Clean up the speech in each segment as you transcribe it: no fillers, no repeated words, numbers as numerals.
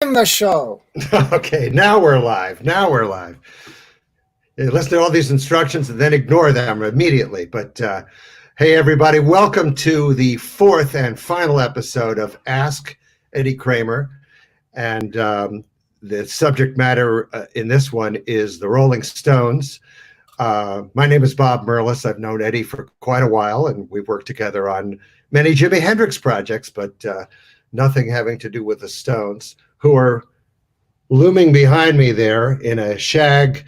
In the show. Okay, now we're live. Now we're live. Listen to all these instructions and then ignore them immediately. But hey, everybody, welcome to the fourth and final episode of Ask Eddie Kramer. And the subject matter in this one is the Rolling Stones. My name is Bob Merlis. I've known Eddie for quite a while, and we've worked together on many Jimi Hendrix projects, but nothing having to do with the Stones, who are looming behind me there in a shag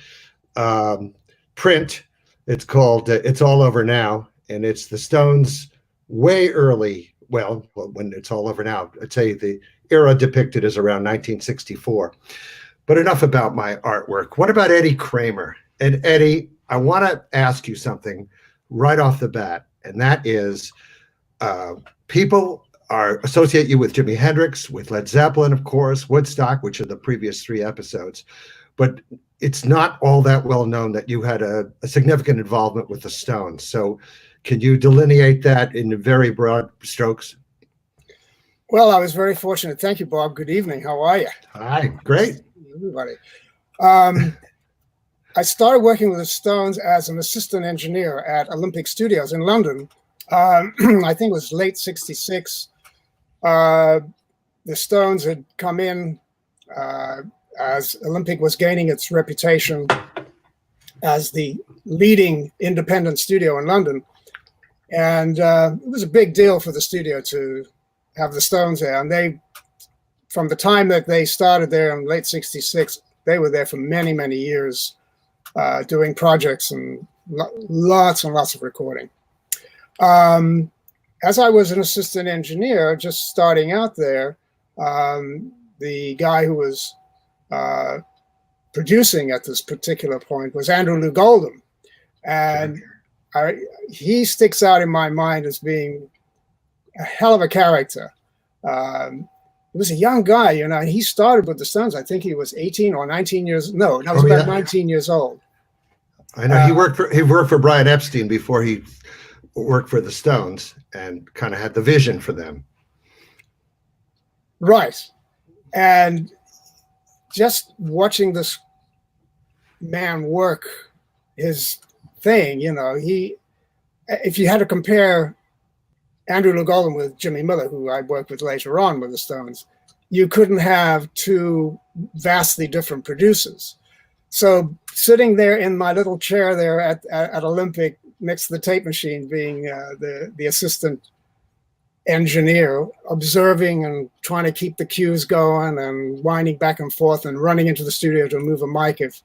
print. It's called It's All Over Now, and it's the Stones way early. Well, when it's all over now, I'd say the era depicted is around 1964. But enough about my artwork. What about Eddie Kramer? And Eddie, I want to ask you something right off the bat, and that is people associate you with Jimi Hendrix, with Led Zeppelin, of course, Woodstock, which are the previous three episodes. But it's not all that well known that you had a significant involvement with the Stones. So can you delineate that in very broad strokes? Well, I was very fortunate. Thank you, Bob. Good evening. How are you? Hi, great. Everybody. I started working with the Stones as an assistant engineer at Olympic Studios in London. I think it was late '66. The Stones had come in as Olympic was gaining its reputation as the leading independent studio in London. And it was a big deal for the studio to have the Stones there. And they, from the time that they started there in late '66, they were there for many, many years doing projects and lots and lots of recording. As I was an assistant engineer, just starting out there, the guy who was producing at this particular point was Loog Oldham. And he sticks out in my mind as being a hell of a character. He was a young guy, you know, and he started with the Stones. I think he was 18 or 19 years. No, he was about 19 years old. I know he worked for Brian Epstein before he worked for the Stones and kind of had the vision for them. Right. And just watching this man work his thing, you know, if you had to compare Loog Oldham with Jimmy Miller, who I worked with later on with the Stones, you couldn't have two vastly different producers. So sitting there in my little chair there at Olympic next to the tape machine, being the assistant engineer, observing and trying to keep the cues going and winding back and forth and running into the studio to move a mic if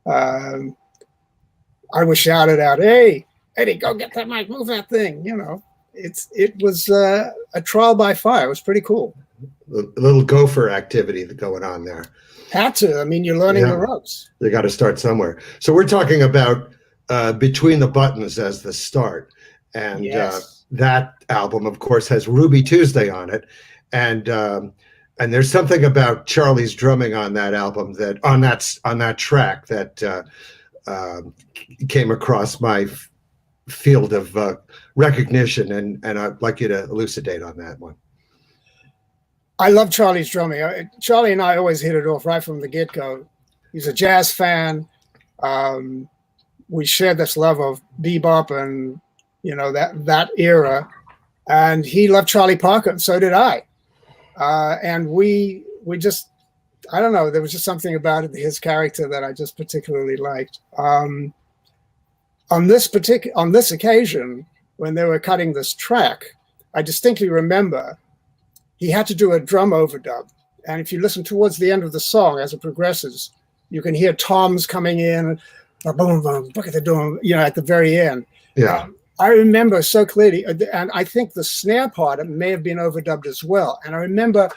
I was shouted out, "Hey, Eddie, go get that mic, move that thing," you know. It was a trial by fire. It was pretty cool. A little gopher activity going on there. Had to. I mean, you're learning the ropes. You got to start somewhere. So we're talking about Between the Buttons as the start. And yes. That album, of course, has Ruby Tuesday on it. And there's something about Charlie's drumming on that album on that track that came across my field of recognition, and I'd like you to elucidate on that one. I love Charlie's drumming. Charlie and I always hit it off right from the get-go. He's a jazz fan. We shared this love of bebop and, you know, that era. And he loved Charlie Parker, and so did I. And we just, I don't know, there was just something about his character that I just particularly liked. On this occasion, when they were cutting this track, I distinctly remember he had to do a drum overdub. And if you listen towards the end of the song as it progresses, you can hear toms coming in, boom, boom, look at the drum, you know, at the very end. Yeah. I remember so clearly, and I think the snare part, it may have been overdubbed as well. And I remember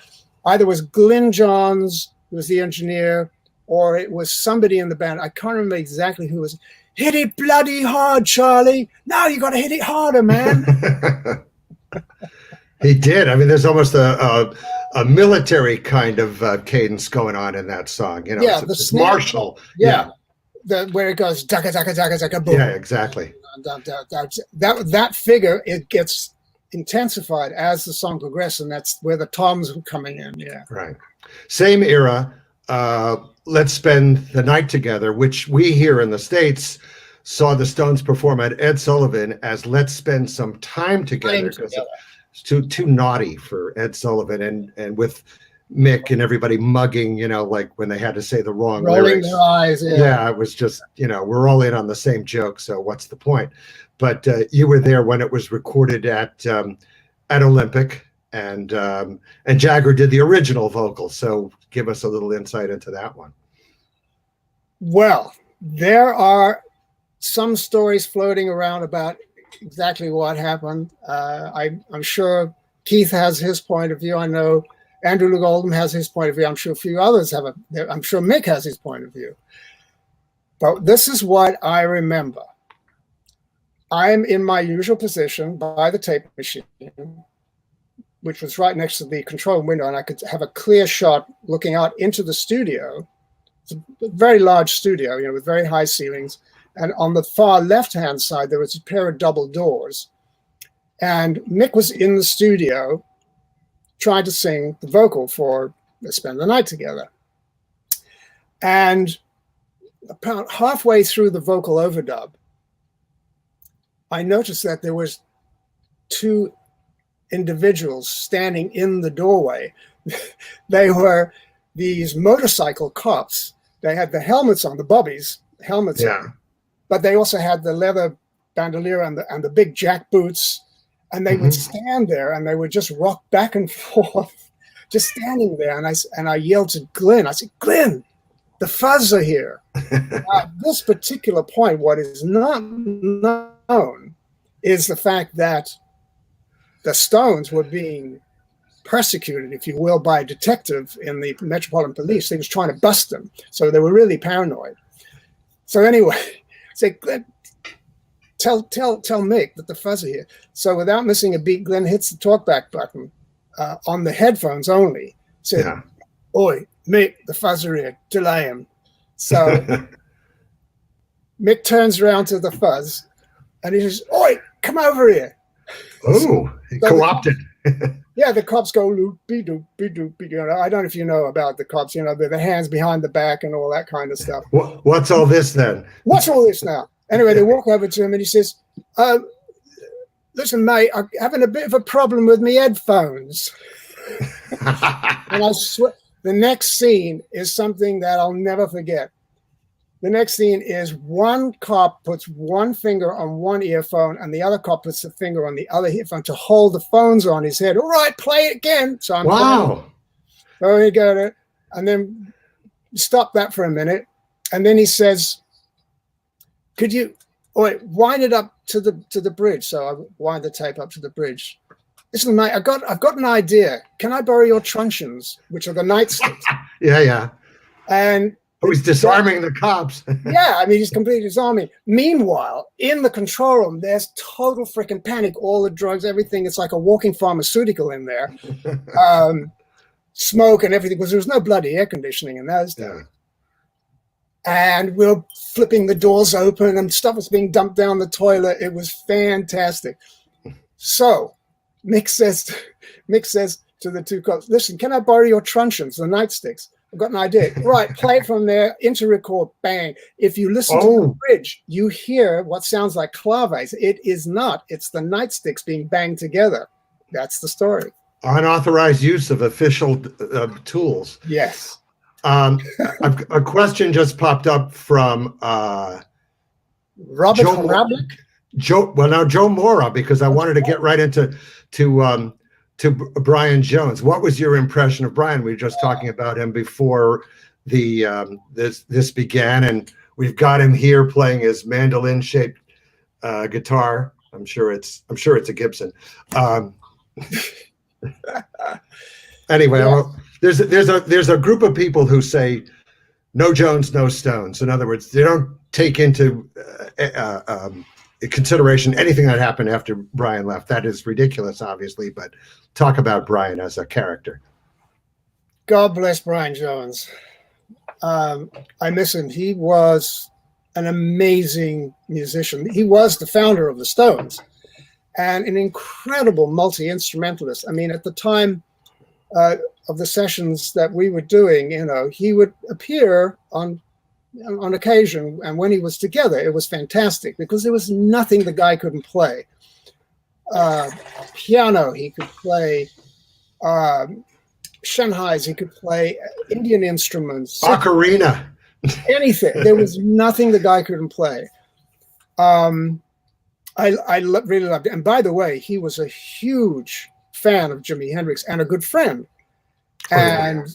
either it was Glyn Johns, who was the engineer, or it was somebody in the band. I can't remember exactly who was. "Hit it bloody hard, Charlie. Now you got to hit it harder, man." He did. I mean, there's almost a military kind of cadence going on in that song. You know, yeah, it's martial. Yeah. Where it goes, daka, daka, daka, daka, boom. Yeah, exactly. That figure, it gets intensified as the song progresses, and that's where the toms were coming in. Yeah. Right. Same era. Let's Spend the Night Together, which we here in the States saw the Stones perform at Ed Sullivan as Let's Spend Some Time Together, because it's too naughty for Ed Sullivan, and with Mick and everybody mugging, like when they had to say the wrong lyrics. Their eyes, yeah, it was just, we're all in on the same joke, so what's the point? But you were there when it was recorded at Olympic, and Jagger did the original vocal. So give us a little insight into that one. Well, there are some stories floating around about exactly what happened. I'm sure Keith has his point of view. I know Andrew Loog Oldham has his point of view. I'm sure a few others have I'm sure Mick has his point of view. But this is what I remember. I'm in my usual position by the tape machine, which was right next to the control window, and I could have a clear shot looking out into the studio. It's a very large studio, with very high ceilings. And on the far left-hand side, there was a pair of double doors. And Mick was in the studio trying to sing the vocal for Let's Spend the Night Together. And about halfway through the vocal overdub, I noticed that there was two individuals standing in the doorway. They were these motorcycle cops. They had the helmets on, the bobbies, helmets on, but they also had the leather bandolier and the big jack boots. And they would stand there and they would just rock back and forth, just standing there. And I yelled to Glenn, I said, Glenn, the Fuzz are here. At this particular point, what is not known is the fact that the Stones were being persecuted, if you will, by a detective in the Metropolitan Police. They was trying to bust them. So they were really paranoid. So anyway, I said, Glenn, tell Mick that the Fuzz are here. So without missing a beat, Glenn hits the talkback button on the headphones only. Said, Oi, Mick, the Fuzz are here. Delay him. So Mick turns around to the Fuzz and he says, Oi, come over here. Oh, so co-opted. The cops go, loop-be-doop, be-doop, be-doop. I don't know if you know about the cops, the hands behind the back and all that kind of stuff. What's all this then? What's all this now? Anyway, they walk over to him and he says, listen, mate, I'm having a bit of a problem with me headphones. And I swear, the next scene is something that I'll never forget. The next scene is one cop puts one finger on one earphone and the other cop puts a finger on the other earphone to hold the phones on his head. All right, play it again. So I'm wow. So he got it, and then stop that for a minute, and then he says, "Could you wind it up to the bridge?" So I wind the tape up to the bridge. Listen, mate, I've got an idea. Can I borrow your truncheons, which are the nightsticks? Yeah. And he's disarming the cops. He's completely disarming. Meanwhile, in the control room, there's total freaking panic. All the drugs, everything. It's like a walking pharmaceutical in there. Smoke and everything, because there was no bloody air conditioning in those days. And we're flipping the doors open and stuff was being dumped down the toilet. It was fantastic. So Mick says to the two cops, listen, can I borrow your truncheons, the nightsticks? I've got an idea. Right, play it from there, into record, bang. If you listen to the bridge, you hear what sounds like claves. It is not. It's the nightsticks being banged together. That's the story. Unauthorized use of official tools. Yes. A question just popped up from Robert Hrablick? Joe Mora, because I wanted to get right into Brian Jones. What was your impression of Brian? We were just talking about him before this began, and we've got him here playing his mandolin-shaped guitar. I'm sure it's a Gibson. Anyway, there's a group of people who say no Jones, no Stones. In other words, they don't take into consideration anything that happened after Brian left. That is ridiculous, obviously, but talk about Brian as a character. God bless Brian Jones. I miss him. He was an amazing musician. He was the founder of the Stones and an incredible multi-instrumentalist. I mean, at the time, of the sessions that we were doing, he would appear on occasion, and when he was together, it was fantastic because there was nothing the guy couldn't play. Piano, he could play. Shanghais, he could play Indian instruments. Ocarina. Anything. There was nothing the guy couldn't play. I really loved it. And by the way, he was a huge fan of Jimi Hendrix and a good friend. And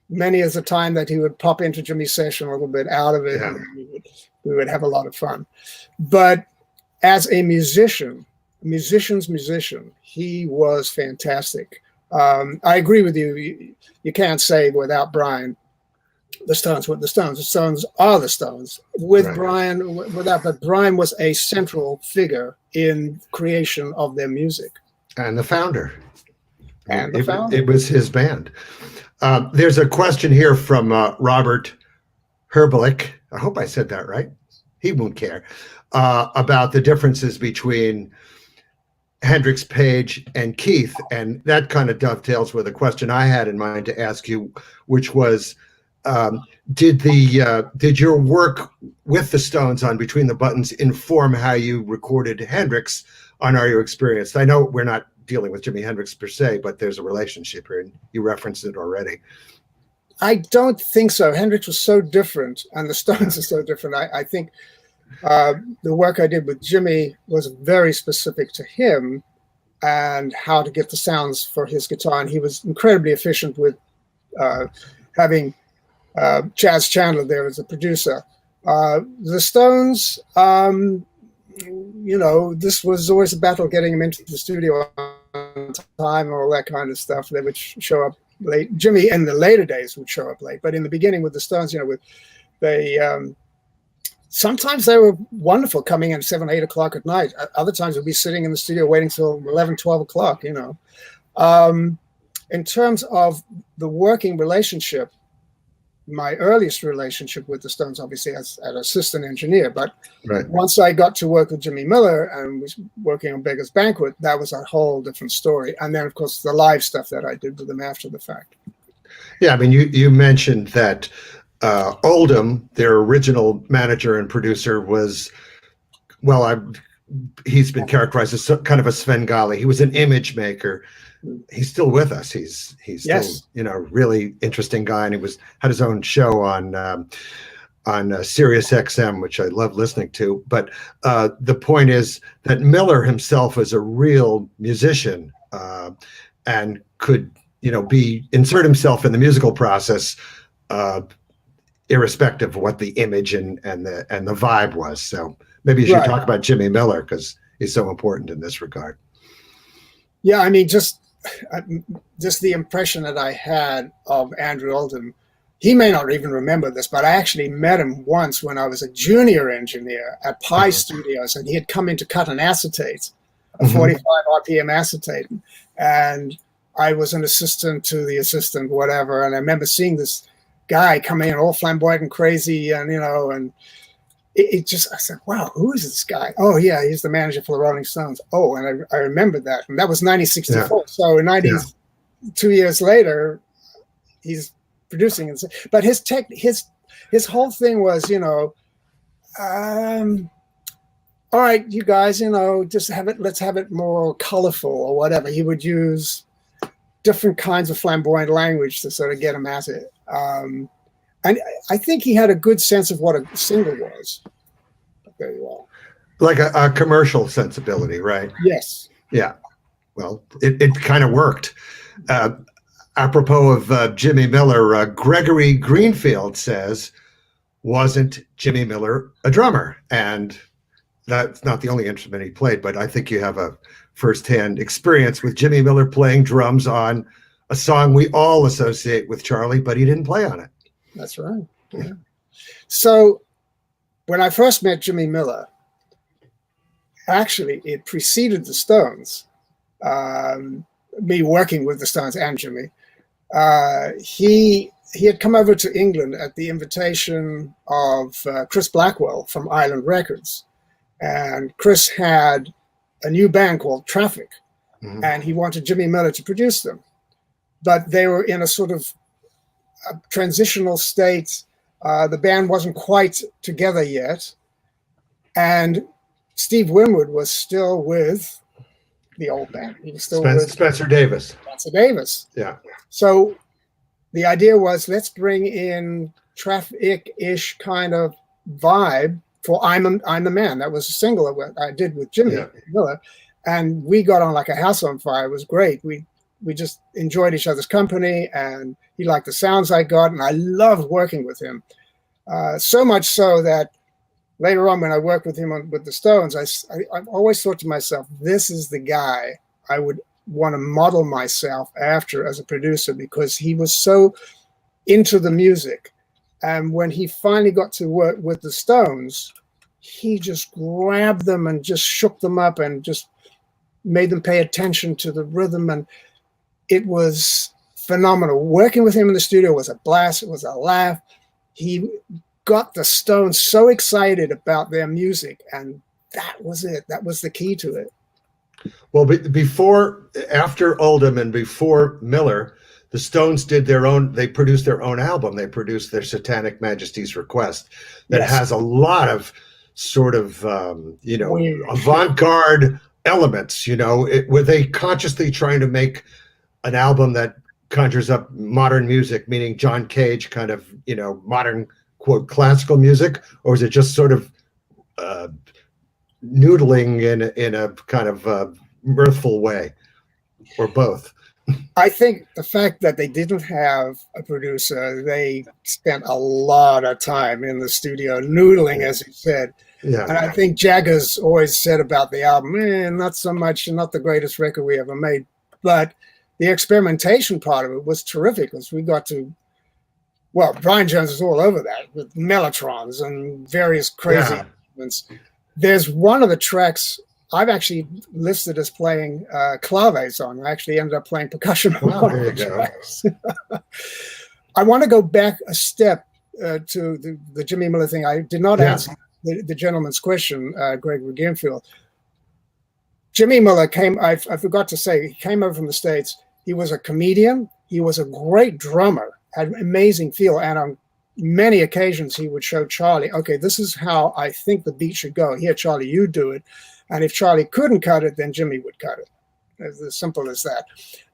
many is the time that he would pop into Jimmy's session a little bit out of it, and we would have a lot of fun. But as a musician's musician, he was fantastic. I agree with you. You can't say without Brian, the Stones were the Stones. The Stones are the Stones. With Brian, but Brian was a central figure in creation of their music. And the founder. It was his band. There's a question here from Robert Herbelik. I hope I said that right. He won't care. About the differences between Hendrix, Page, and Keith. And that kind of dovetails with a question I had in mind to ask you, which was, did your work with the Stones on Between the Buttons inform how you recorded Hendrix on Are You Experienced? I know we're not dealing with Jimi Hendrix per se, but there's a relationship here, and you referenced it already. I don't think so. Hendrix was so different, and the Stones are so different. I think the work I did with Jimmy was very specific to him and how to get the sounds for his guitar, and he was incredibly efficient with having Chaz Chandler there as a producer. The Stones, this was always a battle getting them into the studio on time and all that kind of stuff. They would show up late. Jimmy in the later days would show up late, but in the beginning with the Stones, sometimes they were wonderful coming in 7, 8 o'clock at night. Other times we'd be sitting in the studio waiting till 11, 12 o'clock, In terms of the working relationship, my earliest relationship with the Stones, obviously as an assistant engineer, but once I got to work with Jimmy Miller and was working on Beggars Banquet, that was a whole different story. And then, of course, the live stuff that I did with them after the fact. Yeah, I mean, you mentioned that Oldham, their original manager and producer, was, he's been characterized as kind of a Svengali. He was an image maker. He's still with us. He's yes. still, really interesting guy. And he had his own show on Sirius XM, which I love listening to. But the point is that Miller himself was a real musician and could, insert himself in the musical process, irrespective of what the image and the vibe was. So maybe you should talk about Jimmy Miller because he's so important in this regard. Yeah, I mean, just the impression that I had of Andrew Oldham, he may not even remember this, but I actually met him once when I was a junior engineer at Pi Studios, and he had come in to cut an acetate, a 45 RPM acetate, and I was an assistant to the assistant, whatever, and I remember seeing this guy come in all flamboyant and crazy, and and I said, wow, who is this guy? Oh yeah, he's the manager for the Rolling Stones. Oh, and I remembered that, and that was 1964. Yeah. So in 2 years later, he's producing it. But his whole thing was, all right, you guys, just let's have it more colorful or whatever. He would use different kinds of flamboyant language to sort of get him at it. And I think he had a good sense of what a single was. Very well. Like a commercial sensibility, right? Yes. Yeah. Well, it kind of worked. Apropos of Jimmy Miller, Gregory Greenfield says, wasn't Jimmy Miller a drummer? And that's not the only instrument he played, but I think you have a firsthand experience with Jimmy Miller playing drums on a song we all associate with Charlie, but he didn't play on it. That's right. Yeah. So when I first met Jimmy Miller, actually it preceded the Stones, me working with the Stones and Jimmy. He had come over to England at the invitation of Chris Blackwell from Island Records. And Chris had a new band called Traffic, and he wanted Jimmy Miller to produce them. but they were in a sort of a transitional state. The band wasn't quite together yet. And Steve Winwood was still with the old band. He was still with Spencer Davis. Spencer Davis. Yeah. So the idea was, let's bring in traffic-ish kind of vibe for I'm the Man. That was a single that I did with Jimmy Miller. And we got on like a house on fire. It was great. We just enjoyed each other's company, and he liked the sounds I got, and I loved working with him. So much so that later on when I worked with him with the Stones, I always thought to myself, this is the guy I would want to model myself after as a producer, because he was so into the music. And when he finally got to work with the Stones, he just grabbed them and just shook them up and just made them pay attention to the rhythm. And it was phenomenal. Working with him in the studio was a blast. It was a laugh. He got the Stones so excited about their music, and that was it. That was the key to it. Well, after Oldham and before Miller, the Stones they produced their own album. They produced their Satanic Majesty's Request that has a lot of sort of, avant-garde elements, were they consciously trying to make an album that conjures up modern music, meaning John Cage kind of, modern, quote, classical music? Or is it just sort of noodling in a kind of mirthful way, or both? I think the fact that they didn't have a producer, they spent a lot of time in the studio noodling, as you said. Yeah. And I think Jagger's always said about the album, not so much, not the greatest record we ever made. But the experimentation part of it was terrific, because we got to, Brian Jones is all over that with mellotrons and various crazy instruments. There's one of the tracks I've actually listed as playing claves on. I actually ended up playing percussion on one of the tracks. I want to go back a step to the Jimmy Miller thing. I did not answer the gentleman's question, Greg Regenfield. Jimmy Miller I forgot to say, he came over from the States. He was a comedian. He was a great drummer, had an amazing feel. And on many occasions, he would show Charlie, okay, this is how I think the beat should go. Here, Charlie, you do it. And if Charlie couldn't cut it, then Jimmy would cut it. As simple as that.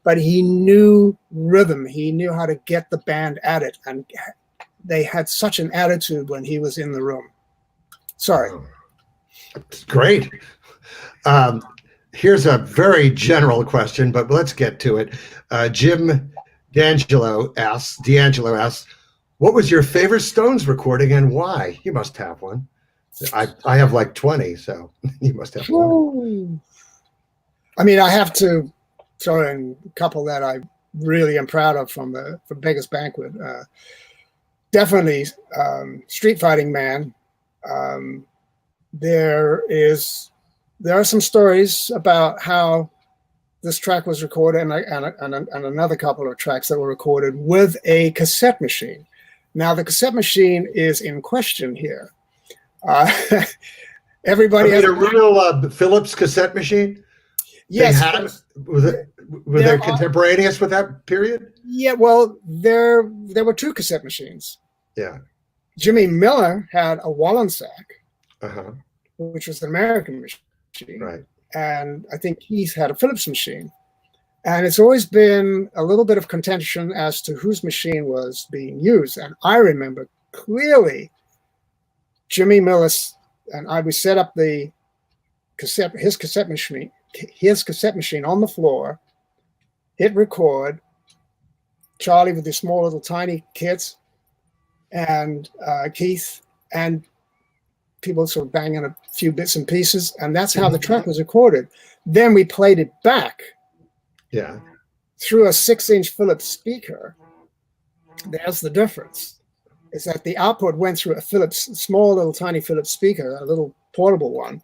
But he knew rhythm. He knew how to get the band at it. And they had such an attitude when he was in the room. Sorry. Great. Here's a very general question, but let's get to it. Jim D'Angelo asks, what was your favorite Stones recording and why? You must have one. I have like 20, so you must have one. I mean, I have to throw in a couple that I really am proud of from Beggars Banquet. Definitely Street Fighting Man. There are some stories about how this track was recorded, and another couple of tracks that were recorded with a cassette machine. Now, the cassette machine is in question here. Everybody has a real Philips cassette machine. Yes, were they contemporaneous with that period? Yeah, well, there were two cassette machines. Yeah, Jimmy Miller had a Wallensack, which was an American machine, right? And I think Keith had a Philips machine. And it's always been a little bit of contention as to whose machine was being used. And I remember clearly Jimmy Miller and I, we set up his cassette machine on the floor, hit record, Charlie with the small little tiny kits, and Keith, and people sort of banging a few bits and pieces. And that's how the track was recorded. Then we played it back. Yeah. Through a 6-inch Philips speaker. There's the difference. Is that the output went through a Philips, small little tiny Philips speaker, a little portable one.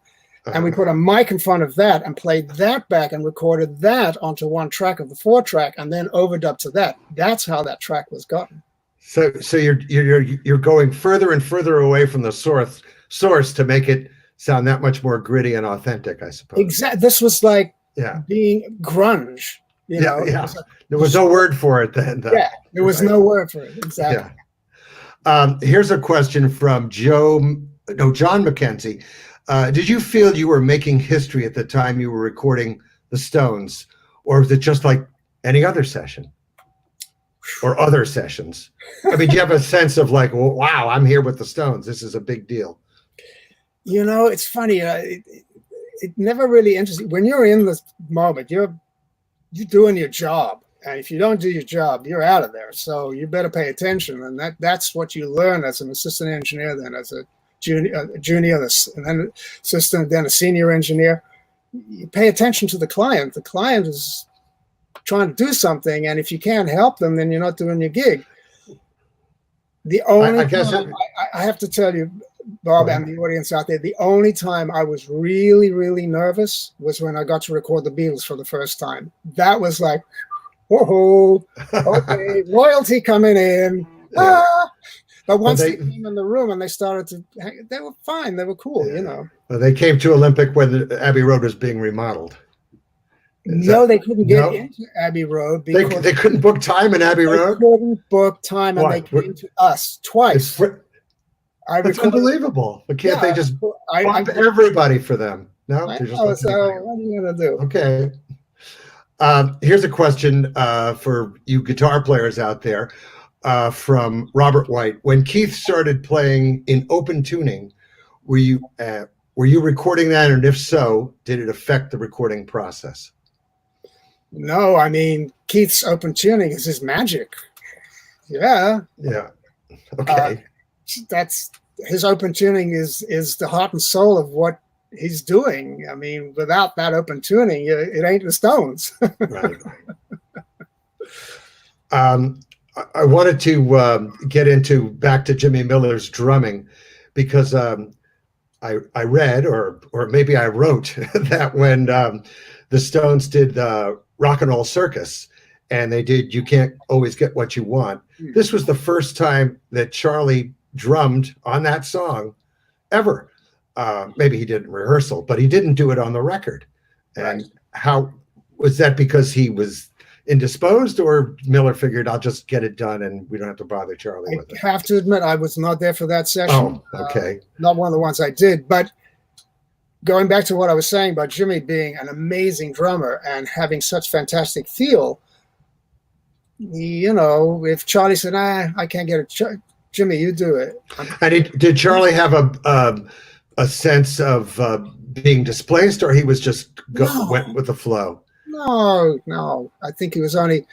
And we put a mic in front of that and played that back and recorded that onto one track of the 4-track and then overdubbed to that. That's how that track was gotten. So you're going further and further away from the source to make it sound that much more gritty and authentic, I suppose. Exactly. This was like being grunge. You know, yeah. There was no word for it then. Though. Yeah, there was no word for it. Exactly. Yeah. Here's a question from John McKenzie. Did you feel you were making history at the time you were recording the Stones, or was it just like any other session or other sessions? I mean, do you have a sense of like, well, wow, I'm here with the Stones. This is a big deal. You know, it's funny. It never really interests when you're in this moment. You're doing your job, and if you don't do your job, you're out of there. So you better pay attention, and that's what you learn as an assistant engineer, then as a junior, and then assistant, then a senior engineer. You pay attention to the client. The client is trying to do something, and if you can't help them, then you're not doing your gig. The only I have to tell you, Bob, and the audience out there, the only time I was really, really nervous was when I got to record the Beatles for the first time. That was like, whoa, okay, royalty coming in. Yeah. Ah. But once they came in the room and they started to, they were fine. They were cool, you know. Well, they came to Olympic when Abbey Road was being remodeled. They couldn't get into Abbey Road. Because they couldn't book time in Abbey Road? They couldn't book time, and they came to us twice. That's unbelievable. But can't they just bump everybody for them? No? So what are you going to do? Okay. Here's a question for you guitar players out there from Robert White. When Keith started playing in open tuning, were you recording that? And if so, did it affect the recording process? No, I mean, Keith's open tuning is his magic. Yeah. Yeah. Okay. That's his open tuning is the heart and soul of what he's doing. I mean, without that open tuning, it ain't the Stones. Right. I wanted to get back to Jimmy Miller's drumming because I read or maybe I wrote that when the Stones did Rock and Roll Circus and they did You Can't Always Get What You Want, this was the first time that Charlie drummed on that song ever. Maybe he did in rehearsal, but he didn't do it on the record. And how was that? Because he was indisposed, or Miller figured I'll just get it done and we don't have to bother Charlie with it? I have to admit I was not there for that session. Oh, okay. Not one of the ones I did, but going back to what I was saying about Jimmy being an amazing drummer and having such fantastic feel, you know, if Charlie said, I can't get it, Jimmy, you do it. And did Charlie have a sense of being displaced, or he was just went with the flow? No. I think he was only,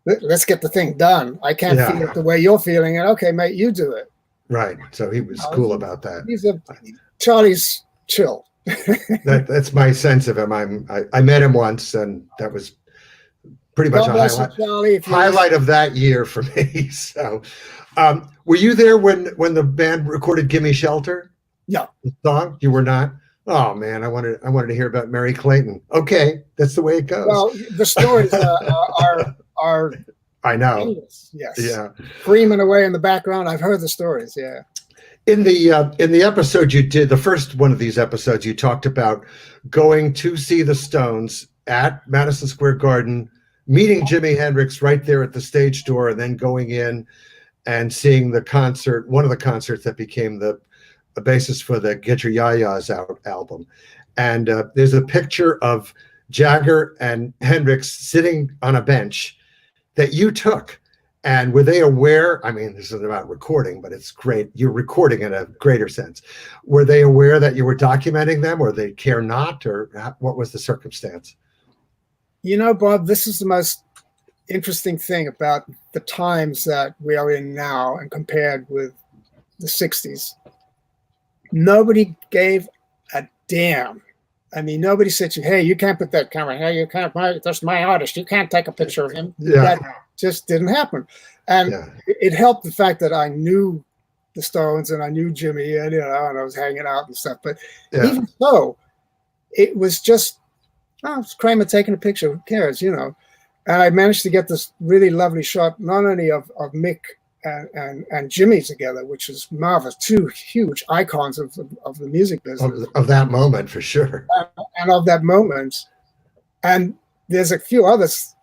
let's get the thing done. I can't feel it the way you're feeling it. Okay, mate, you do it. Right. So he was cool about that. Charlie's chill. That's my sense of him. I met him once, and that was pretty much a highlight of that year for me. So, were you there when the band recorded "Gimme Shelter"? Yeah. The song? You were not. Oh man, I wanted to hear about Mary Clayton. Okay, that's the way it goes. Well, the stories are I know. endless. Yes. Yeah. Screaming away in the background. I've heard the stories. Yeah. In the episode you did, the first one of these episodes, you talked about going to see the Stones at Madison Square Garden, meeting Jimi Hendrix right there at the stage door, and then going in and seeing the concert, one of the concerts that became the basis for the Get Your Ya-Ya's Out album. And there's a picture of Jagger and Hendrix sitting on a bench that you took. And were they aware? I mean, this is about recording, but it's great. You're recording in a greater sense. Were they aware that you were documenting them, or they care not, or what was the circumstance? You know, Bob, this is the most interesting thing about the times that we are in now and compared with the 60s. Nobody gave a damn. I mean, nobody said to you, hey, you can't put that camera here. You can't, that's my artist. You can't take a picture of him. Yeah. That just didn't happen. And it helped the fact that I knew the Stones and I knew Jimmy and, and I was hanging out and stuff. But even so, it was just, it's Kramer taking a picture. Who cares, And I managed to get this really lovely shot, not only of Mick and Jimmy together, which is marvelous. Two huge icons of the music business. Of that moment, for sure. And of that moment. And there's a few others.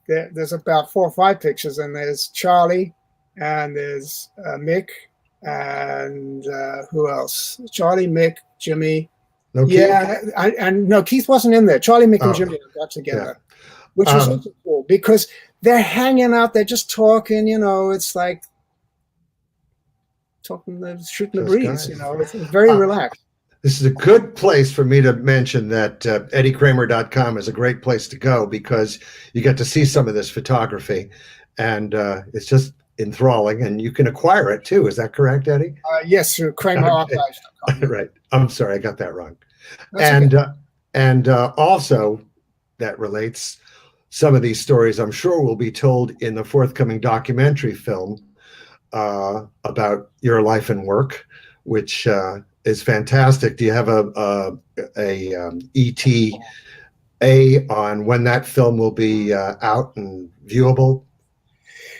There's about 4 or 5 pictures, and there's Charlie, and there's Mick, and who else? Charlie, Mick, Jimmy. No, yeah, and no, Keith wasn't in there. Charlie, Mick, and Jimmy got together, which was also cool because they're hanging out. They're just talking. It's like talking, shooting the breeze. Guys. It's very relaxed. This is a good place for me to mention that eddiekramer.com is a great place to go because you get to see some of this photography, and it's just enthralling, and you can acquire it too. Is that correct, Eddie? Yes, through kramerarchives.com. Right. I'm sorry, I got that wrong. That's okay. And also that relates, some of these stories I'm sure will be told in the forthcoming documentary film about your life and work, which is fantastic. Do you have a ETA on when that film will be out and viewable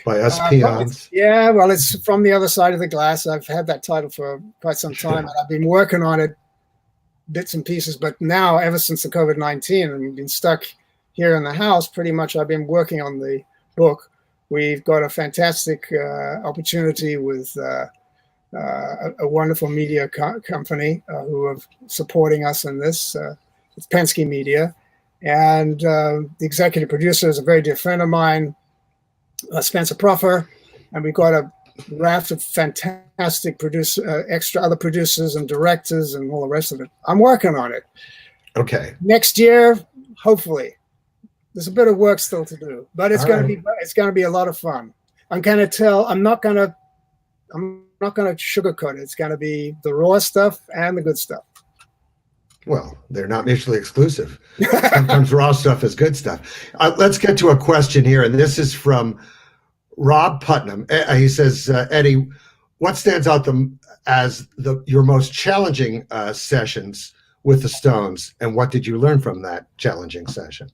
by us peons? Well, it's From the Other Side of the Glass. I've had that title for quite some time, and I've been working on it bits and pieces. But now, ever since the COVID-19, and we've been stuck here in the house, pretty much I've been working on the book. We've got a fantastic opportunity with a wonderful media company who are supporting us in this. It's Penske Media. And the executive producer is a very dear friend of mine, Spencer Proffer. And we've got a raft of fantastic extra other producers and directors and all the rest of it. I'm working on it. Okay. Next year, hopefully. There's a bit of work still to do, but it's going to be a lot of fun. I'm going to tell. I'm not going to sugarcoat it. It's going to be the raw stuff and the good stuff. Well, they're not mutually exclusive. Sometimes raw stuff is good stuff. Let's get to a question here, and this is from Rob Putnam. He says, Eddie, what stands out as your most challenging sessions with the Stones, and what did you learn from that challenging session?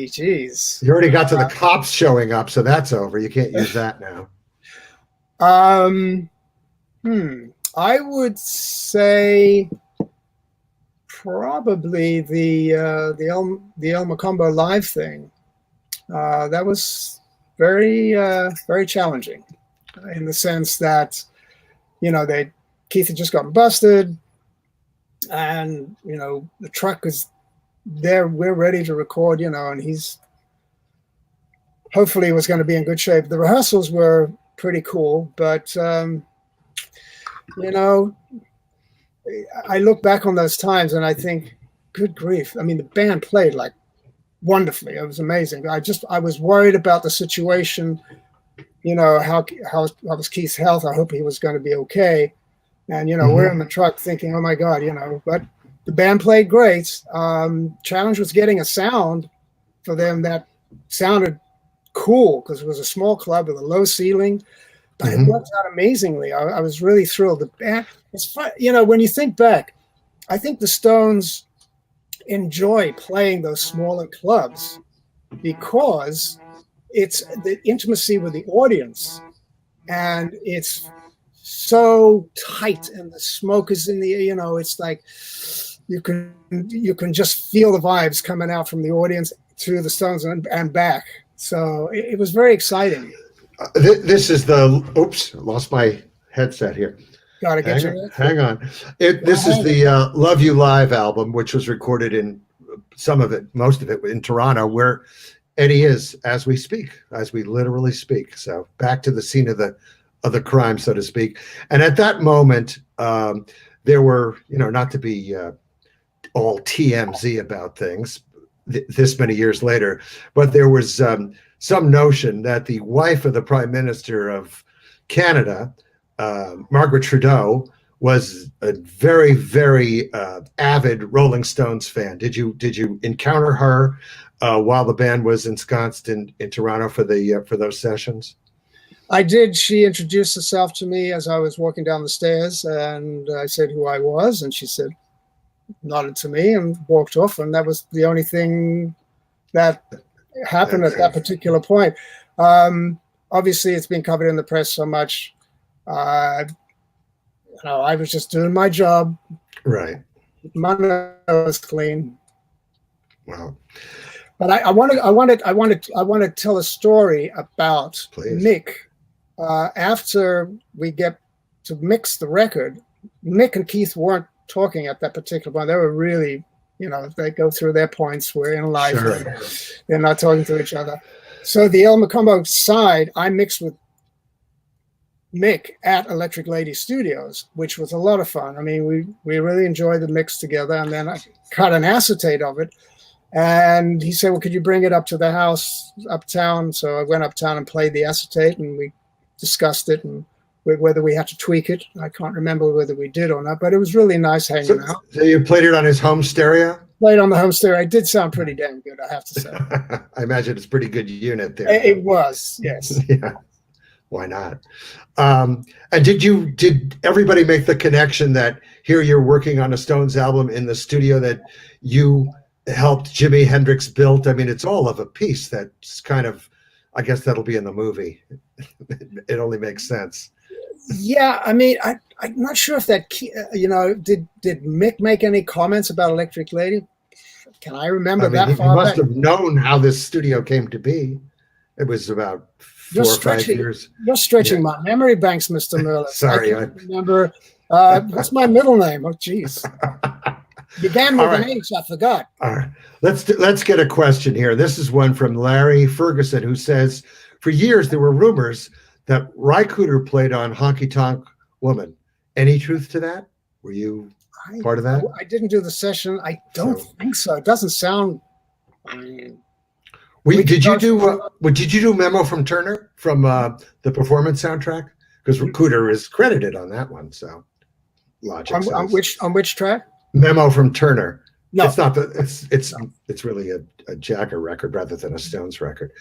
Geez. You already got to the cops showing up, so that's over. You can't use that now. I would say probably the El Macombo live thing. That was very very challenging, in the sense that Keith had just gotten busted. And the truck is there, we're ready to record, and he's hopefully was going to be in good shape. The rehearsals were pretty cool, but I look back on those times and I think, good grief. I mean, the band played like wonderfully. It was amazing. I was worried about the situation, how was Keith's health. I hope he was going to be okay. And, we're in the truck thinking, oh, my God, but the band played great. Challenge was getting a sound for them that sounded cool, because it was a small club with a low ceiling. But it worked out amazingly. I was really thrilled. The band, it's fun. When you think back, I think the Stones enjoy playing those smaller clubs because it's the intimacy with the audience, and it's so tight, and the smoke is in the it's like you can just feel the vibes coming out from the audience to the Stones and back. So it was very exciting. This is the lost my headset here. Gotta get you. Hang on. This is the Love You Live album, which was recorded in most of it in Toronto, where Eddie is as we literally speak. So back to the scene of the crime, so to speak. And at that moment, there were, not to be all TMZ about things this many years later, but there was some notion that the wife of the Prime Minister of Canada, Margaret Trudeau, was a very, very avid Rolling Stones fan. Did you encounter her while the band was ensconced in Toronto for those sessions? I did. She introduced herself to me as I was walking down the stairs, and I said who I was, and she nodded to me and walked off, and that was the only thing that happened at that particular point. Obviously, it's been covered in the press so much. I was just doing my job. Right. mono is clean. Wow. But I want to tell a story about Please. Mick. After we get to mix the record, Mick and Keith weren't talking at that particular point. They were really, they go through their points where in life they're not talking to each other. So the El Macombo side, I mixed with Mick at Electric Lady Studios, which was a lot of fun. I mean, we really enjoyed the mix together, and then I cut an acetate of it. And he said, well, could you bring it up to the house uptown? So I went uptown and played the acetate, and we discussed it and whether we had to tweak it. I can't remember whether we did or not, but it was really nice hanging out. So you played it on his home stereo? Played on the home stereo. It did sound pretty damn good, I have to say. I imagine it's a pretty good unit there. It was, yes. Yeah. Why not? And did everybody make the connection that here you're working on a Stones album in the studio that you helped Jimi Hendrix build? I mean, it's all of a piece that's kind of, I guess that'll be in the movie. It only makes sense. Yeah, I mean, I'm not sure if that, did Mick make any comments about Electric Lady? Can I remember that far back? He must have known how this studio came to be. It was about 4 or 5 years. You're stretching my memory banks, Mr. Merlis. Sorry. I can't remember. What's my middle name? Oh, geez. Began with an H, I forgot. All right. Let's get a question here. This is one from Larry Ferguson, who says, for years there were rumors that Rycooter played on Honky Tonk Woman. Any truth to that? Were you part of that? I didn't do the session. I don't think so. It doesn't sound. Did you do Memo from Turner from the performance soundtrack? Because Cooter is credited on that one. So logic. On which track? Memo from Turner. No, it's not. It's really a Jagger record rather than a Stones record.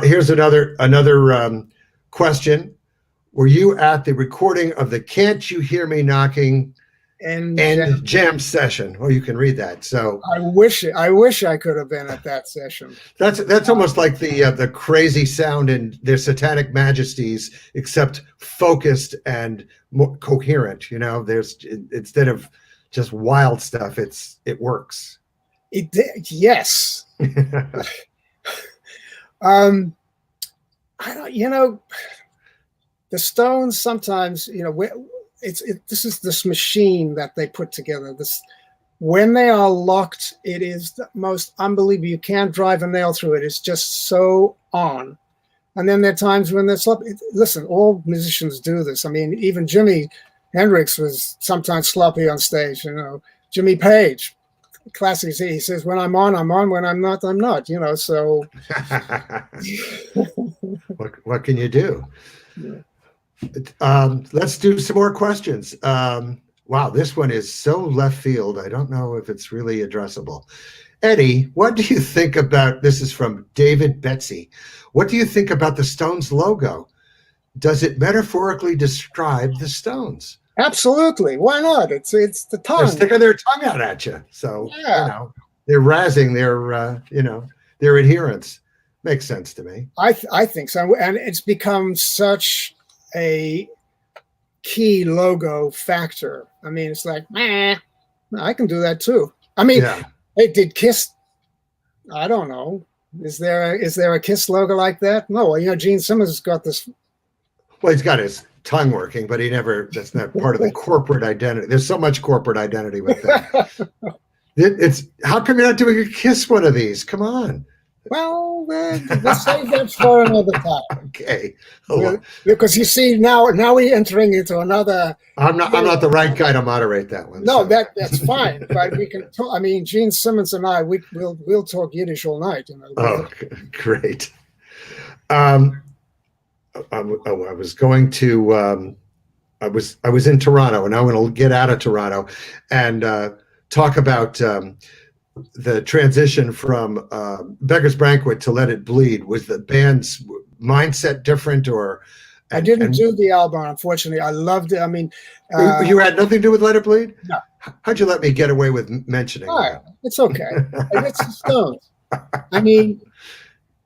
Here's another question. Were you at the recording of the "Can't You Hear Me Knocking" and jam session? Oh, you can read that. So I wish I could have been at that session. That's almost like the crazy sound in their Satanic Majesties, except focused and more coherent. There's instead of just wild stuff, it works. It did, yes. I don't. The Stones sometimes, this is this machine that they put together. When they are locked, it is the most unbelievable. You can't drive a nail through it. It's just so on. And then there are times when they're sloppy. Listen, all musicians do this. I mean, even Jimi Hendrix was sometimes sloppy on stage. Jimmy Page, classic. He says, "When I'm on, I'm on. When I'm not, I'm not." So what can you do? Yeah. Let's do some more questions. Wow, this one is so left field. I don't know if it's really addressable. Eddie, what do you think about, this is from David Betsy. What do you think about the Stones logo? Does it metaphorically describe the Stones? Absolutely. Why not? It's the tongue. They're sticking their tongue out at you. So, they're razzing their adherents. Makes sense to me. I think so. And it's become such a key logo factor. I mean, it's like, I can do that too. I mean, hey, did Kiss, I don't know. Is there a Kiss logo like that? No. Gene Simmons has got this. Well, he's got his tongue working, but that's not part of the corporate identity. There's so much corporate identity with that. It's how come you're not doing a Kiss one of these? Come on. Well, let's save that for another time. Okay. Because you see, now we're entering into another. I'm not the right guy to moderate that one. No, so. That's fine. But we can talk. I mean, Gene Simmons and I, we'll talk Yiddish all night. Oh, great. I was going to. I was in Toronto, and I'm going to get out of Toronto and talk about. The transition from Beggars Banquet to Let It Bleed. Was the band's mindset different, or? I didn't do the album, unfortunately. I loved it. I mean, you had nothing to do with Let It Bleed? No. How'd you let me get away with mentioning that? It's okay. It's the Stones. I mean,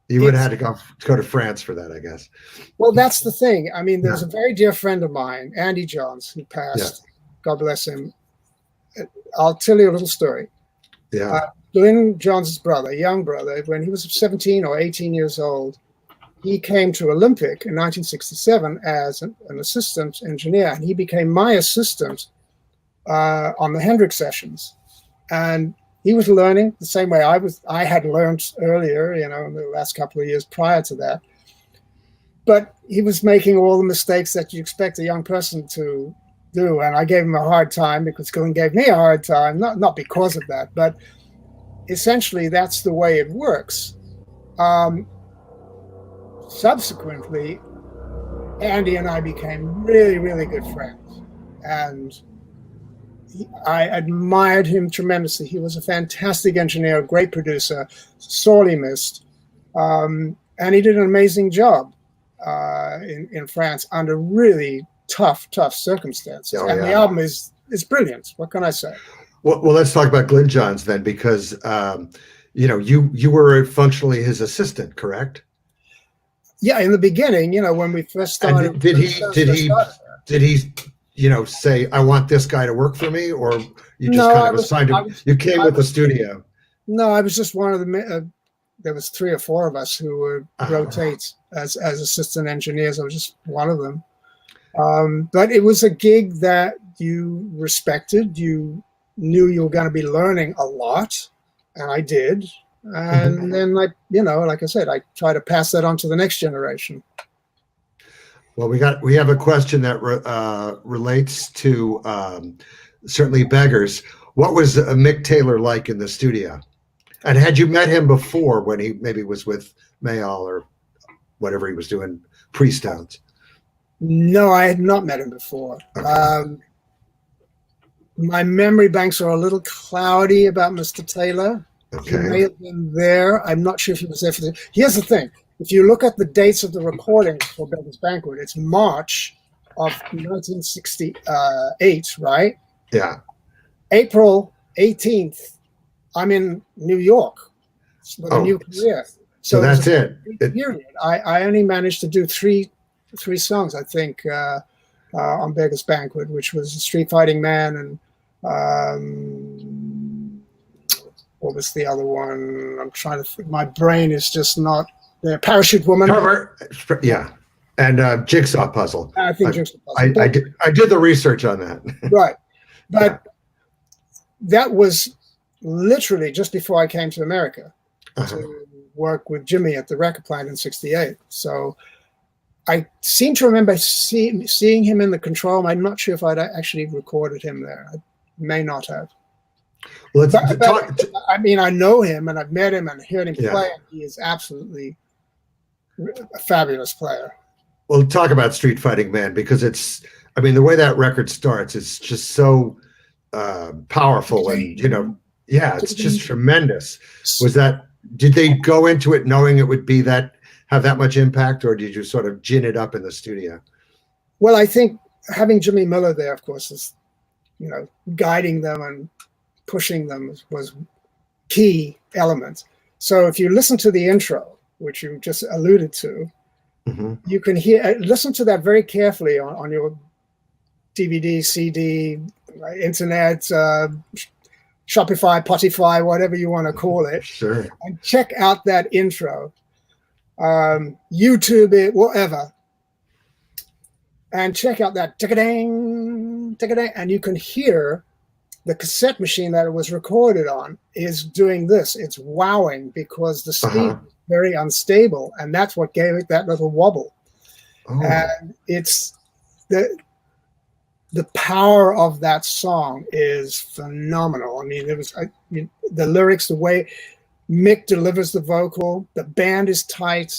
you would have had to go to France for that, I guess. Well, that's the thing. I mean, there's a very dear friend of mine, Andy Johns, who passed. God bless him. I'll tell you a little story. Yeah. Glyn Johns' brother, young brother, when he was 17 or 18 years old, he came to Olympic in 1967 as an assistant engineer, and he became my assistant on the Hendrix sessions. And he was learning the same way I had learned earlier, in the last couple of years prior to that. But he was making all the mistakes that you expect a young person to do, and I gave him a hard time because Glyn gave me a hard time, not because of that, but essentially that's the way it works. Subsequently, Andy and I became really, really good friends, and I admired him tremendously. He was a fantastic engineer, a great producer, sorely missed, and he did an amazing job in France under really tough circumstances. And the album is brilliant. What can I say? Well, let's talk about Glyn Johns then, because you were functionally his assistant, correct? Yeah, in the beginning, when we first started. And did he say, I want this guy to work for me, or you just kind of assigned him? You came with the studio. No, I was just one of the. There was 3 or 4 of us who would rotate as assistant engineers. I was just one of them. But it was a gig that you respected. You knew you were going to be learning a lot, and I did. And then like I said, I try to pass that on to the next generation. Well, we have a question that relates to certainly Beggars. What was Mick Taylor like in the studio? And had you met him before when he maybe was with Mayall or whatever he was doing pre-Stones? No, I had not met him before. Okay. My memory banks are a little cloudy about Mr. Taylor. Okay. He may have been there. I'm not sure if he was there for the. Here's the thing. If you look at the dates of the recordings for Beggars Banquet, it's March of 1968, right? Yeah. April 18th, I'm in New York with a new career. So that's it. Period. I only managed to do three songs, I think, on Beggars Banquet, which was Street Fighting Man and what was the other one? I'm trying to think. My brain is just not there. Parachute Woman. Yeah. And Jigsaw Puzzle. I think Jigsaw Puzzle. I did the research on that. Right. But that was literally just before I came to America to work with Jimmy at the record plant in '68. So I seem to remember seeing him in the control room. I'm not sure if I'd actually recorded him there. I may not have. Well, I mean, I know him and I've met him and heard him play. And he is absolutely a fabulous player. Well, talk about Street Fighting Man, because the way that record starts, it's just so powerful and, it's just tremendous. Did they go into it knowing it would be have that much impact, or did you sort of gin it up in the studio? Well, I think having Jimmy Miller there, of course, is, guiding them and pushing them was key element. So if you listen to the intro, which you just alluded to, you can listen to that very carefully on your DVD, CD, internet, Shopify, Spotify, whatever you want to call it. Sure. And check out that intro. YouTube it, whatever. And check out that tick-a-dang, tick-a-dang, and you can hear the cassette machine that it was recorded on is doing this. It's wowing because the speed is very unstable, and that's what gave it that little wobble. And it's the power of that song is phenomenal. I mean, the lyrics, the way Mick delivers the vocal, the band is tight,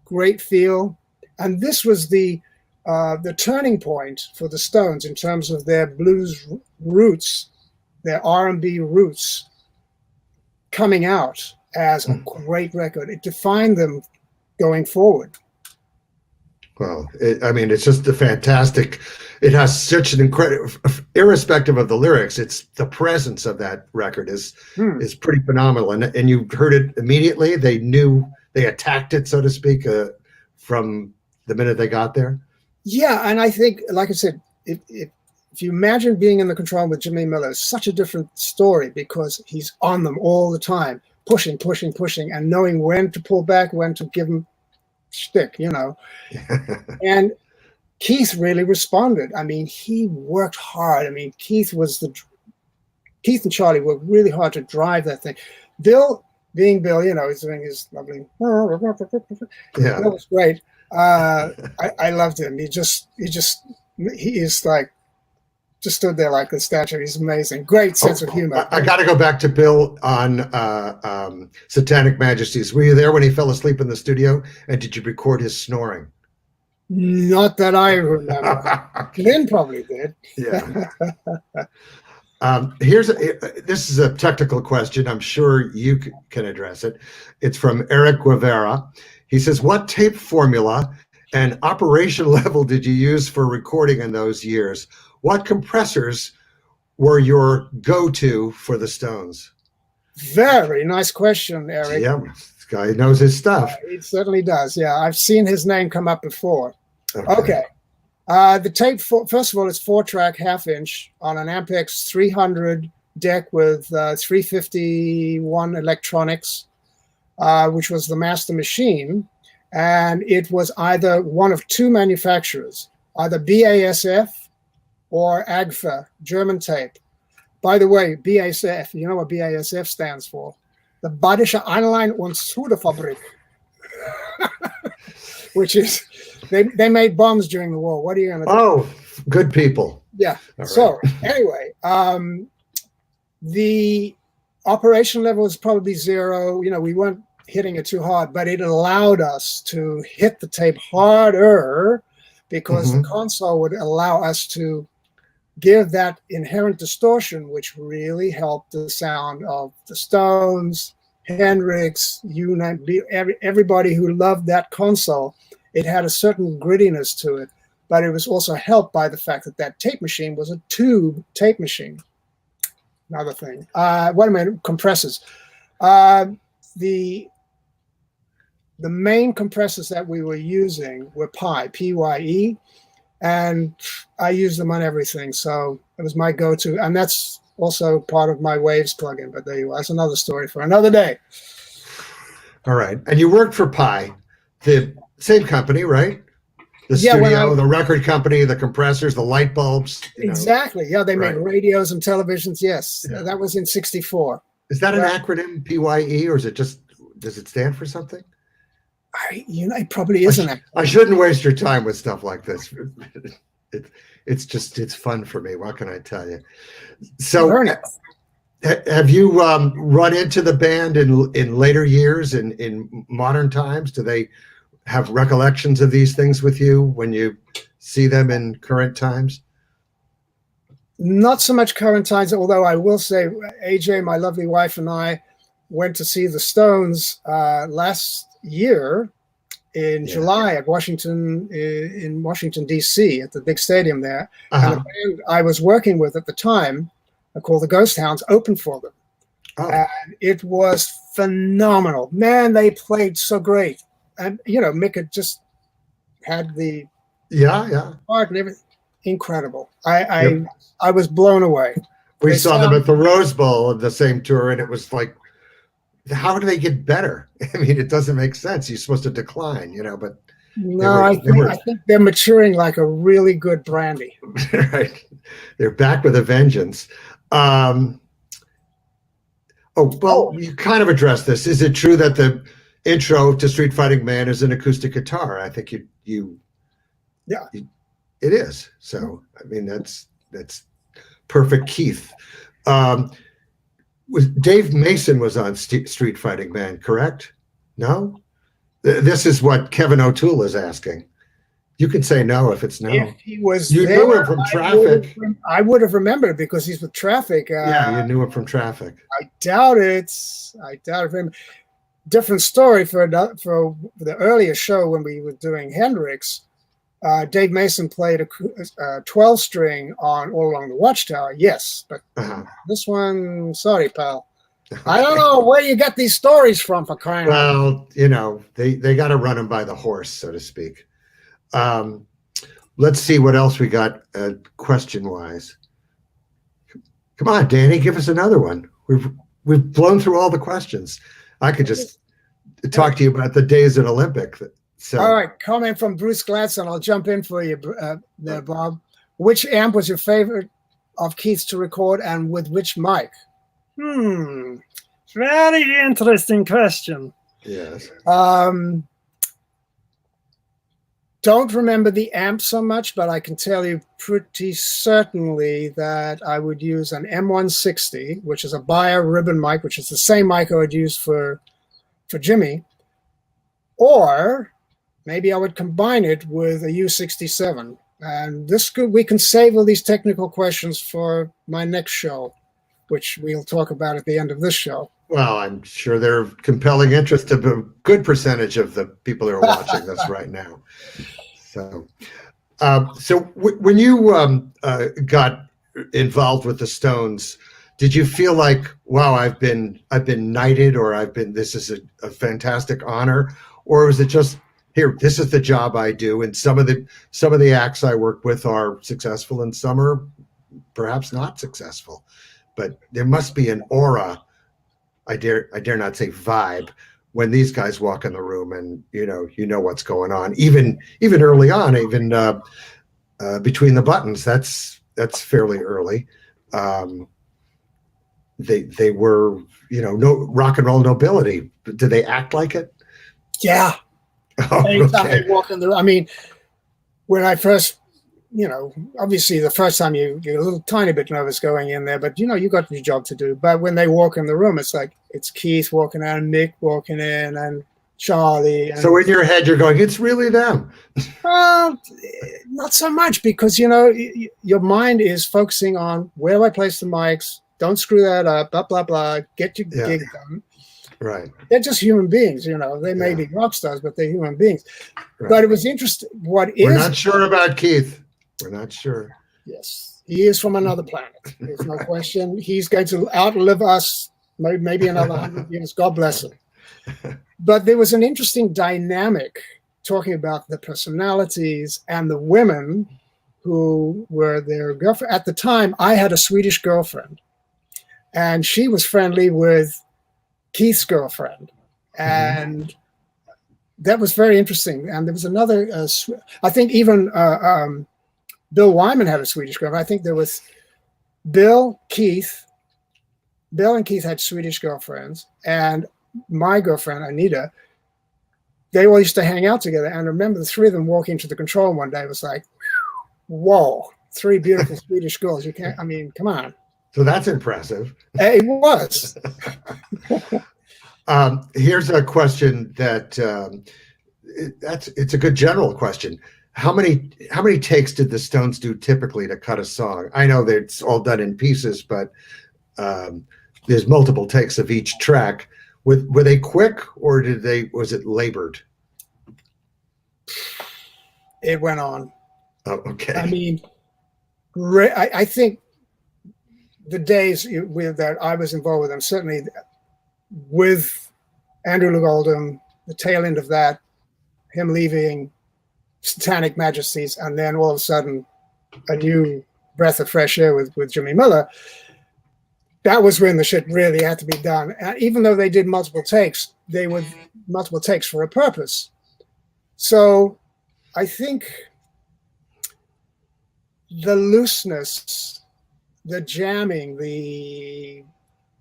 great feel, and this was the turning point for the Stones in terms of their blues roots, their R&B roots coming out as a great record. It defined them going forward. Well, it's just a fantastic. It has such an incredible, irrespective of the lyrics, it's the presence of that record is pretty phenomenal. And you heard it immediately. They attacked it, so to speak, from the minute they got there. Yeah, and I think, like I said, if you imagine being in the control room with Jimmy Miller, it's such a different story because he's on them all the time, pushing, and knowing when to pull back, when to give him shtick, you know. And Keith really responded. I mean, he worked hard. I mean, Keith and Charlie worked really hard to drive that thing. Bill, being Bill, you know, he's doing his lovely. Yeah, that was great. I loved him. He is like just stood there like a statue. He's amazing. Great sense of humor. I got to go back to Bill on Satanic Majesties. Were you there when he fell asleep in the studio? And did you record his snoring? Not that I remember. Lynn probably did. Yeah. This is a technical question. I'm sure you can address it. It's from Eric Guevara. He says, what tape formula and operation level did you use for recording in those years? What compressors were your go-to for the Stones? Very nice question, Eric. Yeah, this guy knows his stuff. He certainly does. Yeah, I've seen his name come up before. Okay. The tape, first of all, is 4-track half-inch on an Ampex 300 deck with 351 electronics, which was the master machine. And it was either one of two manufacturers, either BASF or AGFA, German tape. By the way, BASF, you know what BASF stands for? The Badische Einlein- und Suderfabrik, which is, they made bombs during the war. What are you going to do? Oh, good people. Yeah. All so anyway, the operation level is probably 0. You know, we weren't hitting it too hard, but it allowed us to hit the tape harder because the console would allow us to give that inherent distortion, which really helped the sound of the Stones, Hendrix, everybody who loved that console. It had a certain grittiness to it, but it was also helped by the fact that that tape machine was a tube tape machine. Another thing. Wait a minute, compressors. The main compressors that we were using were Pi, P-Y-E, and I used them on everything. So it was my go-to, and that's also part of my Waves plugin, but there you go. That's another story for another day. All right. And you worked for Pi, the same company, right? The studio, the record company, the compressors, the light bulbs. Exactly. Yeah, they made radios and televisions. Yes, that was in '64. Is that an acronym, PYE, or is it just, does it stand for something? It probably isn't. I shouldn't waste your time with stuff like this. It's fun for me. What can I tell you? So have you run into the band in later years, in modern times? Do they have recollections of these things with you when you see them in current times? Not so much current times, although I will say AJ, my lovely wife, and I went to see the Stones last year in July at Washington, in Washington, D.C., at the big stadium there. And the band I was working with at the time, called the Ghost Hounds, opened for them. And it was phenomenal. Man, they played so great. And, Mick had just had the part and everything. Incredible. I was blown away. We saw them at the Rose Bowl of the same tour, and it was like, how do they get better? I mean, it doesn't make sense. You're supposed to decline, but no, I think they're maturing like a really good brandy. Right. They're back with a vengeance. You kind of addressed this. Is it true that the intro to Street Fighting Man is an acoustic guitar? I think it is. So, I mean, that's perfect, Keith. Dave Mason was on Street Fighting Man, correct? No? This is what Kevin O'Toole is asking. You can say no if it's no. If he was you there, knew him from Traffic. I would have remembered because he's with Traffic. You knew him from Traffic. I doubt it. Him. Different story for the earlier show when we were doing Hendrix. Dave Mason played a 12-string on All Along the Watchtower, yes, but this one, sorry, pal. I don't know where you get these stories from, for crying out loud. Well, they got to run them by the horse, so to speak. let's see what else we got question-wise. Come on, Danny, give us another one. We've blown through all the questions. I could just talk to you about the days at Olympic. So. All right, comment from Bruce Gladson. I'll jump in for you there, Bob. Which amp was your favorite of Keith's to record, and with which mic? Very interesting question. Yes. Don't remember the amp so much, but I can tell you pretty certainly that I would use an M160, which is a Bayer ribbon mic, which is the same mic I would use for Jimmy, or maybe I would combine it with a U67. And we can save all these technical questions for my next show, which we'll talk about at the end of this show. Well, I'm sure they're of compelling interest to a good percentage of the people who are watching this right now. So, when you got involved with the Stones, did you feel like, wow, I've been knighted, or this is a fantastic honor, or was it just, here, this is the job I do, and some of the acts I work with are successful and some are perhaps not successful, but there must be an aura, I dare not say vibe, when these guys walk in the room, and you know what's going on. Even early on, even between the buttons, that's fairly early. They were, no rock and roll nobility. Do they act like it? Yeah. Oh, Anytime okay. they walk in the room. I mean, when I first, obviously the first time you're a little tiny bit nervous going in there, but you got your job to do. But when they walk in the room, it's like it's Keith walking in, and Mick walking in, and Charlie. And, so in your head, you're going, it's really them. Well, not so much, because your mind is focusing on where do I place the mics. Don't screw that up. Blah blah blah. Get your gig done. Right. They're just human beings. They may be rock stars, but they're human beings. Right. But it was interesting. We're not sure about Keith. We're not sure. Yes, he is from another planet. There's no question. He's going to outlive us, maybe another 100 years. God bless him. But there was an interesting dynamic talking about the personalities and the women who were their girlfriend. At the time, I had a Swedish girlfriend, and she was friendly with Keith's girlfriend. And that was very interesting. And there was another, I think even Bill Wyman had a Swedish girlfriend. I think there was Bill and Keith had Swedish girlfriends, and my girlfriend, Anita, they all used to hang out together. And I remember the three of them walking to the control one day. It was like, whoa, three beautiful Swedish girls. Come on. So that's impressive. It was. Here's a question that it's a good general question. How many takes did the Stones do typically to cut a song? I know that it's all done in pieces, but there's multiple takes of each track. Were they quick, or was it labored? It went on. Oh, okay. I think the days that I was involved with them, certainly with Andrew Loog Oldham, the tail end of that, him leaving Satanic Majesties, and then all of a sudden a new breath of fresh air with Jimmy Miller, that was when the shit really had to be done. And even though they did multiple takes, they were multiple takes for a purpose. So I think the looseness, the jamming,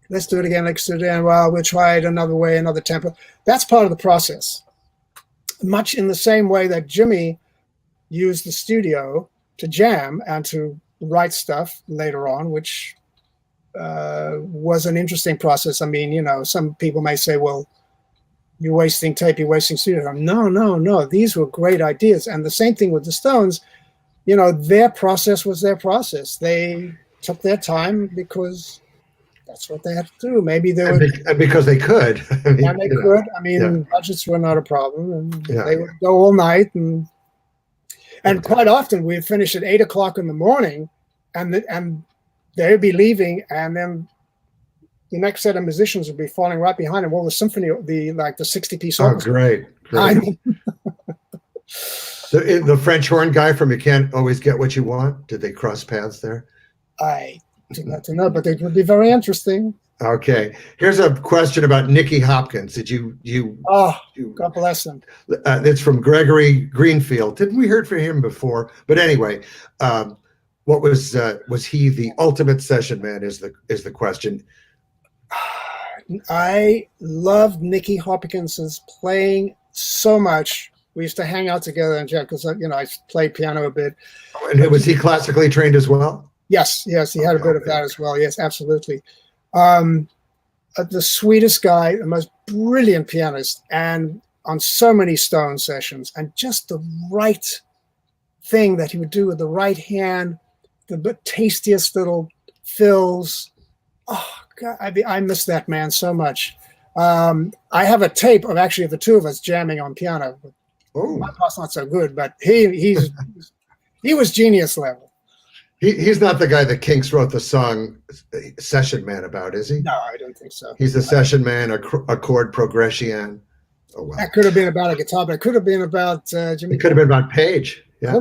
let's do it again, well, we'll try it another way, another tempo. That's part of the process. Much in the same way that Jimmy used the studio to jam and to write stuff later on, which was an interesting process. Some people may say, well, you're wasting tape, you're wasting studio time. No. These were great ideas. And the same thing with the Stones. Their process was their process. They took their time because that's what they had to do. Maybe they were, because they could. Budgets were not a problem, and they would go all night, and quite often we'd finish at 8 o'clock in the morning, and they'd be leaving, and then the next set of musicians would be falling right behind them. Well, the symphony, the 60-piece orchestra. Oh, great. The French horn guy from You Can't Always Get What You Want, did they cross paths there? I do not know, but it would be very interesting. Okay. Here's a question about Nicky Hopkins. Did you Oh, God bless him. It's from Gregory Greenfield. Didn't we heard from him before? But anyway, what was he the ultimate session man is the question. I loved Nicky Hopkins's playing so much. We used to hang out together and chat because I played piano a bit. And was he classically trained as well? Yes, he had a bit of that as well. Yes, absolutely. The sweetest guy, the most brilliant pianist, and on so many Stone sessions, and just the right thing that he would do with the right hand, the tastiest little fills. Oh God, I miss that man so much. I have a tape of actually the two of us jamming on piano. Oh, my part's not so good, but he was genius level. He's not the guy that Kinks wrote the song Session Man about, is he? No, I don't think so. He's a session man, a chord progression. Oh, well. That could have been about a guitar, but it could have been about Jimmy. It could have been about Page. Yeah.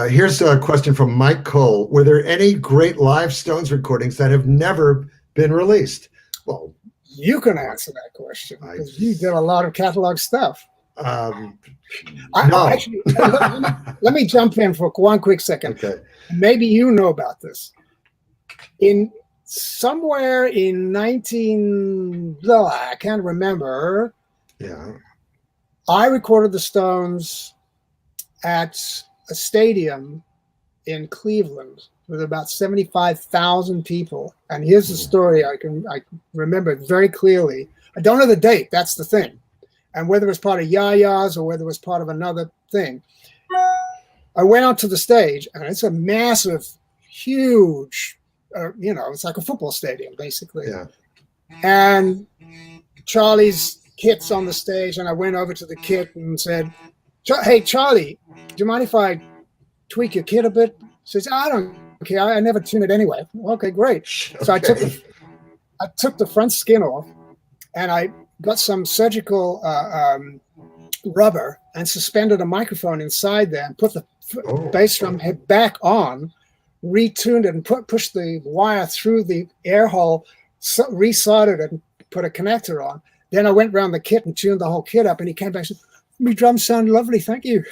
Here's a question from Mike Cole. Were there any great live Stones recordings that have never been released? Well, you can answer that question because you did a lot of catalog stuff. No. Actually, let me jump in for one quick second. Okay. Maybe you know about this. In somewhere in I can't remember. Yeah. I recorded the Stones at a stadium in Cleveland with about 75,000 people. And here's the story I remember it very clearly. I don't know the date. That's the thing. And whether it was part of Yaya's or whether it was part of another thing. I went out to the stage, and it's a massive, huge, it's like a football stadium, basically. Yeah. And Charlie's kit's on the stage, and I went over to the kit and said, "Hey, Charlie, do you mind if I tweak your kit a bit?" He says, "I don't care. I never tune it anyway." Okay, great. Okay. So I took the front skin off, and I got some surgical rubber and suspended a microphone inside there and put the bass drum head back on, retuned it and pushed the wire through the air hole, resoldered it and put a connector on. Then I went around the kit and tuned the whole kit up, and he came back and said, "My drums sound lovely, thank you."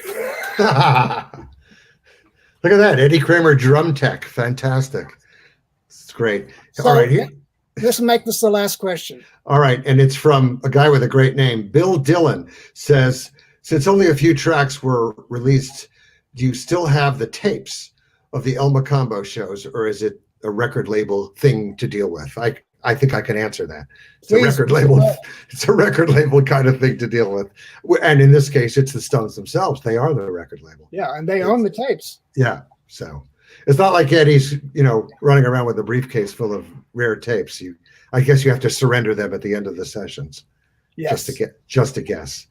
Look at that, Eddie Kramer drum tech, fantastic. It's great. So, all right, here. Let's make this the last question. All right, and it's from a guy with a great name. Bill Dillon says, since only a few tracks were released, do you still have the tapes of the El Macambo shows, or is it a record label thing to deal with? I think I can answer that. It's a record label. It's a record label kind of thing to deal with. And in this case, it's the Stones themselves. They are the record label. Yeah, and they own the tapes. Yeah, so it's not like Eddie's, running around with a briefcase full of rare tapes. I guess you have to surrender them at the end of the sessions. Yes. Just to guess.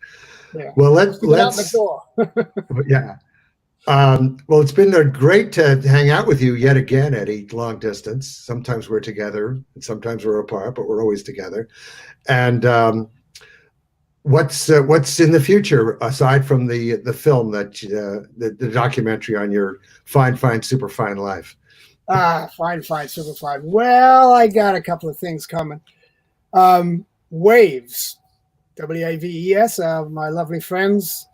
Yeah. Well, let's the door. Yeah. Well, it's been great to hang out with you yet again, Eddie, long distance. Sometimes we're together and sometimes we're apart, but we're always together. And what's in the future aside from the film that the documentary on your fine, super fine life? Fine, super fine. Well, I got a couple of things coming. Waves, WAVES, my lovely friends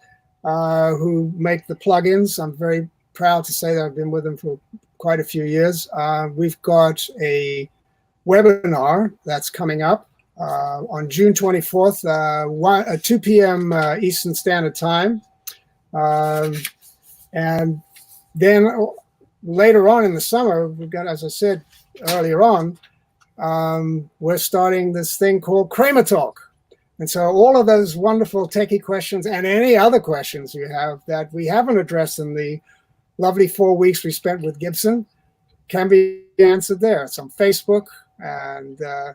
who make the plugins. I'm very proud to say that I've been with them for quite a few years. We've got a webinar that's coming up on June 24th, 2 p.m. Eastern Standard Time. And then later on in the summer, we've got, as I said earlier on, we're starting this thing called Kramer Talk. And so all of those wonderful techie questions and any other questions you have that we haven't addressed in the lovely 4 weeks we spent with Gibson can be answered there. It's on Facebook, and I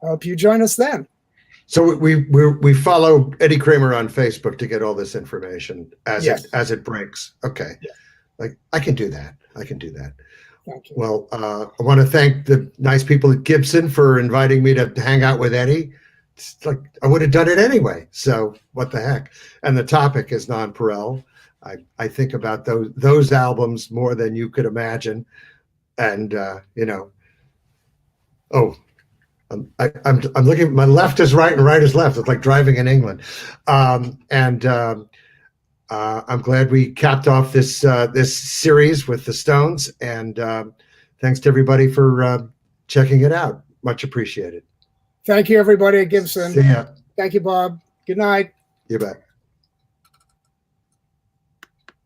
hope you join us then. So we follow Eddie Kramer on Facebook to get all this information as it breaks. Okay. Yeah. I can do that. Thank you. Well, I want to thank the nice people at Gibson for inviting me to hang out with Eddie. it's like I would have done it anyway. So what the heck? And the topic is nonpareil. I think about those albums more than you could imagine. And I'm looking. My left is right and right is left. It's like driving in England. I'm glad we capped off this series with the Stones. And thanks to everybody for checking it out. Much appreciated. Thank you, everybody at Gibson. See ya. Thank you, Bob. Good night. You bet.